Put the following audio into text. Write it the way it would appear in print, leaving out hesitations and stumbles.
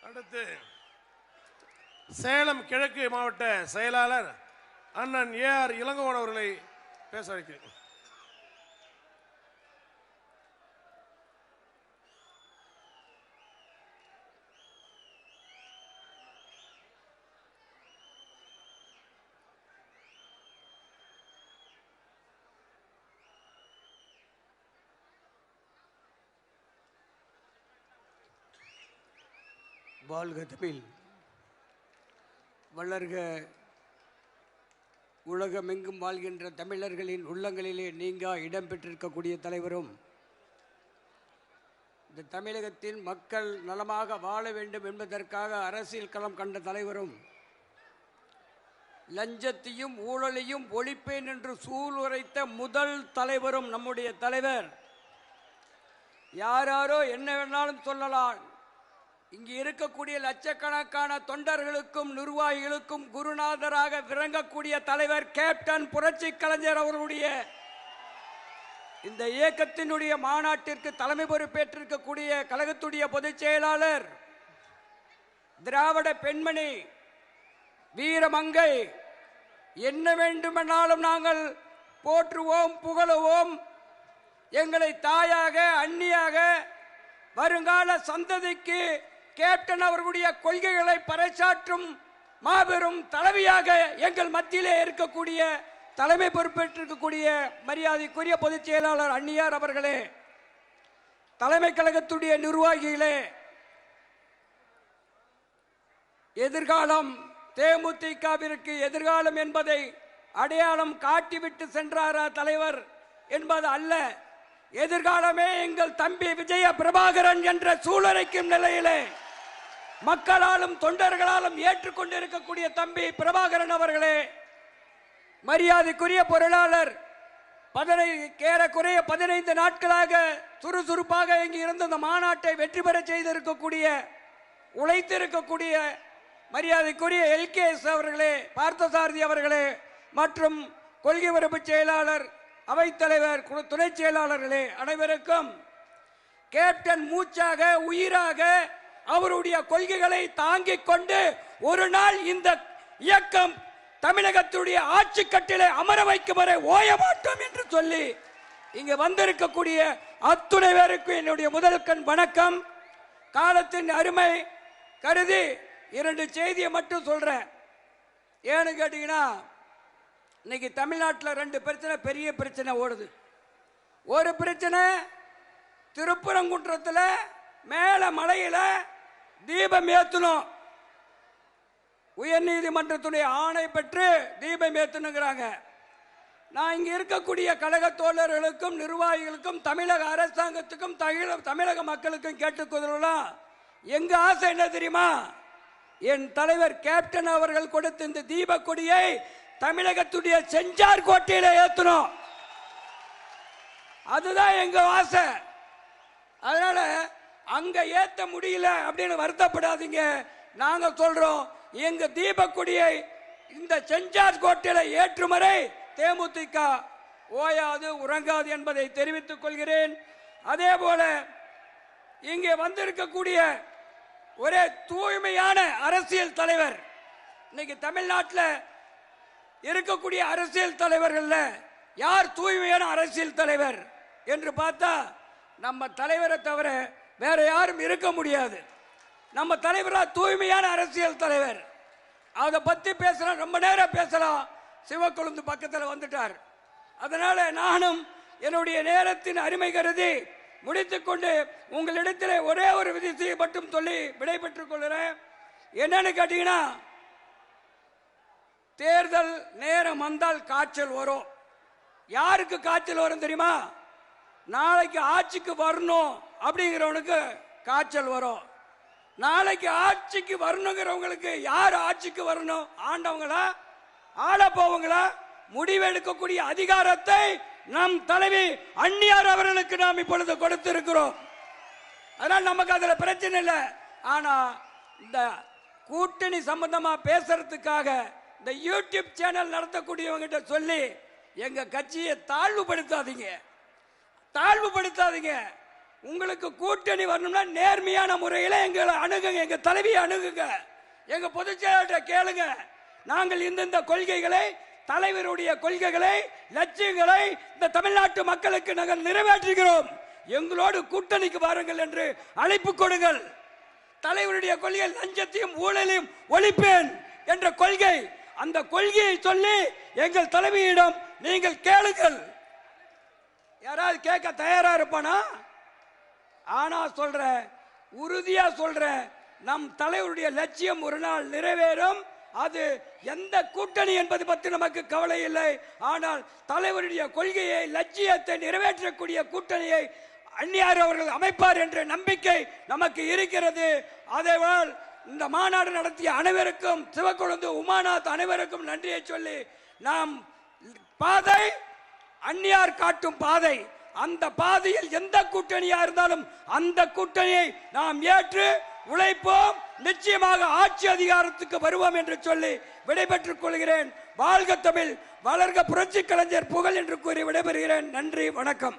அடுத்து சேலம் கிழக்கு மாவட்ட செயலாளர் அண்ணன் ஏஆர் இளங்கோவன் அவர்களை பேச வைக்கிறேன். வாழ்க தமிழ், வளர்க உலகமெங்கும் வாழ்கின்ற தமிழர்களின் உள்ளங்களிலே நீங்கா இடம்பெற்றிருக்கக்கூடிய தலைவரும், இந்த தமிழகத்தின் மக்கள் நலமாக வாழ வேண்டும் என்பதற்காக அரசியல் களம் கண்ட தலைவரும், லஞ்சத்தையும் ஊழலையும் ஒழிப்பேன் என்று சூளுரைத்த முதல் தலைவரும் நம்முடைய தலைவர். யாராரோ என்ன வேணாலும் சொல்லலாம். இங்கு இருக்கக்கூடிய லட்சக்கணக்கான தொண்டர்களுக்கும் நிர்வாகிகளுக்கும் குருநாதராக விளங்கக்கூடிய தலைவர் கேப்டன் புரட்சி கலைஞர் அவர்களுடைய இந்த இயக்கத்தினுடைய மாநாட்டிற்கு தலைமை பொறுப்பேற்றிருக்கக்கூடிய கழகத்துடைய பொதுச் செயலாளர், திராவிட பெண்மணி, வீரமங்கை, என்ன வேண்டுமென்றாலும் நாங்கள் போற்றுவோம், புகழுவோம். எங்களை தாயாக, அண்ணியாக, வருங்கால சந்ததிக்கு கேப்டன் அவர்களுடைய கொள்கைகளை பறைசாற்றும் மாபெரும் தலைவியாக எங்கள் மத்தியிலே இருக்கக்கூடிய தலைமை பொறுப்பேற்றிருக்கக்கூடிய மரியாதைக்குரிய பொதுச் செயலாளர் அண்ணியார் அவர்களே, தலைமை கழகத்துடைய நிர்வாகிகளே, எதிர்காலம் தேமுதிகவிற்கு எதிர்காலம் என்பதை அடையாளம் காட்டிவிட்டு சென்றாரா தலைவர் என்பது அல்ல. எதிர்காலமே எங்கள் தம்பி விஜய பிரபாகரன் என்ற சூழலைக்கும் நிலையிலே மக்களாலும் தொண்டர்களாலும் ஏற்றுக்கொண்டிருக்கக்கூடிய தம்பி பிரபாகரன் அவர்களே, மரியாதைக்குரிய பொருளாளர், ஏறக்குறைய 15 நாட்களாக சுறுசுறுப்பாக இங்கு இருந்த இந்த மாநாட்டை வெற்றி பெற செய்திருக்கக்கூடிய, உழைத்திருக்கக்கூடிய மரியாதைக்குரிய எல்கேஎஸ் அவர்களே, பார்த்தசாரதி அவர்களே, மற்றும் கொள்கை பரப்பு செயலாளர், அவைத்தலைவர், துணை செயலாளர்களே, அனைவருக்கும் கேப்டன் மூச்சாக, உயிராக அவருடைய கொள்கைகளை தாங்கிக் கொண்டு ஒரு நாள் இந்த இயக்கம் தமிழகத்துடைய ஆட்சி கட்டிலே அமர வைக்கும் வரை ஓய மாட்டோம் என்று சொல்லி இங்கு வந்திருக்கக்கூடிய அத்துணை பேருக்கு என்னுடைய முதல் கண் வணக்கம். காலத்தின் அருமை கருதி 2 செய்தியை மட்டும் சொல்றேன். ஏன்னு கேட்டீங்கன்னா, இன்னைக்கு தமிழ்நாட்டில் 2 பிரச்சனை, பெரிய பிரச்சனை ஓடுது. ஒரு பிரச்சனை திருப்பரங்குன்றத்தில் மேல மலையில தீபம் ஏத்தணும், உயர் நீதிமன்றத்துடைய ஆணை பெற்று தீபம் ஏத்தணுங்கிறாங்க. நான் இங்க இருக்கக்கூடிய கழக தோழர்களுக்கும் நிர்வாகிகளுக்கும் தமிழக அரசாங்கத்துக்கும் தமிழக மக்களுக்கும் கேட்டுக்கொள்ளலாம். எங்க ஆசை என்ன தெரியுமா? என் தலைவர் கேப்டன் அவர்கள் கொடுத்த இந்த தீப கொடியை தமிழகத்துடைய செஞ்சார் கோட்டையில ஏத்தணும். அதுதான் எங்க ஆசை. அதனால அங்க ஏத்த முடியல அப்படின்னு வருத்தப்படாதீங்க. நாங்க சொல்றோம், எங்க தீபக்கொடியை இந்த செஞ்சார் கோட்டையில ஏற்றும் வரை தேமுதிக ஓயாது, உறங்காது என்பதை தெரிவித்துக் கொள்கிறேன். அதே போல இங்கே வந்திருக்கக்கூடிய ஒரே தூய்மையான அரசியல் தலைவர், இன்னைக்கு தமிழ்நாட்டில் இருக்கக்கூடிய அரசியல் தலைவர்கள் யார் தூய்மையான அரசியல் தலைவர் என்று பார்த்தா நம்ம தலைவரை தவிர வேற யாரும் இருக்க முடியாது. நம்ம தலைவரா தூய்மையான அரசியல் தலைவர். அதை பத்தி பேசலாம், ரொம்ப நேரம் பேசலாம். சிவக்கொழுந்து பக்கத்தில் வந்துட்டார். அதனால நானும் என்னுடைய நேரத்தின் அருமை கருதி முடித்துக்கொண்டு உங்களிடத்தில் ஒரே ஒரு விஷயத்தை மட்டும் சொல்லி விடை பெற்றுக் கொள்கிறேன். என்னன்னு கேட்டீங்கன்னா, தேர்தல் நேரம் வந்தால் காய்ச்சல் வரும். யாருக்கு காய்ச்சல் வரும் தெரியுமா? நாளைக்கு ஆட்சிக்கு வரணும் அப்படிங்கிறவனுக்கு காய்ச்சல் வரும். நாளைக்கு ஆட்சிக்கு வரணுங்கிறவங்களுக்கு யார் ஆட்சிக்கு வரணும்? ஆண்டவங்களா, ஆள போவங்களா? முடிவெடுக்கக்கூடிய அதிகாரத்தை நம் தலைவி அண்ணியார் அவர்களுக்கு நாம் இப்பொழுது கொடுத்திருக்கிறோம். அதனால் நமக்கு அதுல பிரச்சனை இல்லை. ஆனா இந்த கூட்டணி சம்பந்தமா பேசுறதுக்காக இந்த யூடியூப் சேனல் நடத்தக்கூடியவங்கிட்ட சொல்லி எங்க கட்சியை தாழ்வுபடுத்தாதீங்க. உங்களுக்கு கூட்டணி வரணும்னா நேர்மையான முறையில் எங்களை அணுகுங்க, எங்க தலைவியை அணுகுங்க, எங்க பொதுச் செயலாளர் கேளுங்க. நாங்கள் இந்த கொள்கைகளை, தலைவருடைய கொள்கைகளை, லட்சியங்களை இந்த தமிழ்நாட்டு மக்களுக்கு நாங்கள் நிறைவேற்றுகிறோம், எங்களோடு கூட்டணிக்கு வாருங்கள் என்று அழைப்பு கொடுங்கள். தலைவருடைய கொள்கை லஞ்சத்தையும் ஊழலையும் ஒழிப்பேன் என்ற கொள்கை, அந்த கொள்கையை சொல்லி எங்கள் தலைவியிடம் நீங்கள் கேளுங்கள். யாராவது கேட்க தயாரா இருப்பானா? ஆனா சொல்றேன், உறுதியா சொல்றேன், நம் தலைவருடைய லட்சியம் ஒரு நாள் நிறைவேறும். அது எந்த கூட்டணி என்பது பற்றி நமக்கு கவலை இல்லை. ஆனால் தலைவருடைய கொள்கையை, லட்சியத்தை நிறைவேற்றக்கூடிய கூட்டணியை அந்நியார் அவர்கள் அமைப்பார் என்ற நம்பிக்கை நமக்கு இருக்கிறது. அதேபோல் இந்த மாநாடு நடத்திய அனைவருக்கும், சிவக்கொழுந்து உமாநாத் அனைவருக்கும் நன்றியை சொல்லி, நாம் பாதை அந்நியார் காட்டும் பாதை, அந்த பாதையில் எந்த கூட்டணியா இருந்தாலும் அந்த கூட்டணியை நாம் ஏற்று உழைப்போம், நிச்சயமாக ஆட்சி அதிகாரத்துக்கு வருவோம் என்று சொல்லி விடைபெற்றுக் கொள்கிறேன். வாழ்க தமிழ், வளர்க புரட்சி கலைஞர் புகழ் என்று கூறி விடைபெறுகிறேன். நன்றி, வணக்கம்.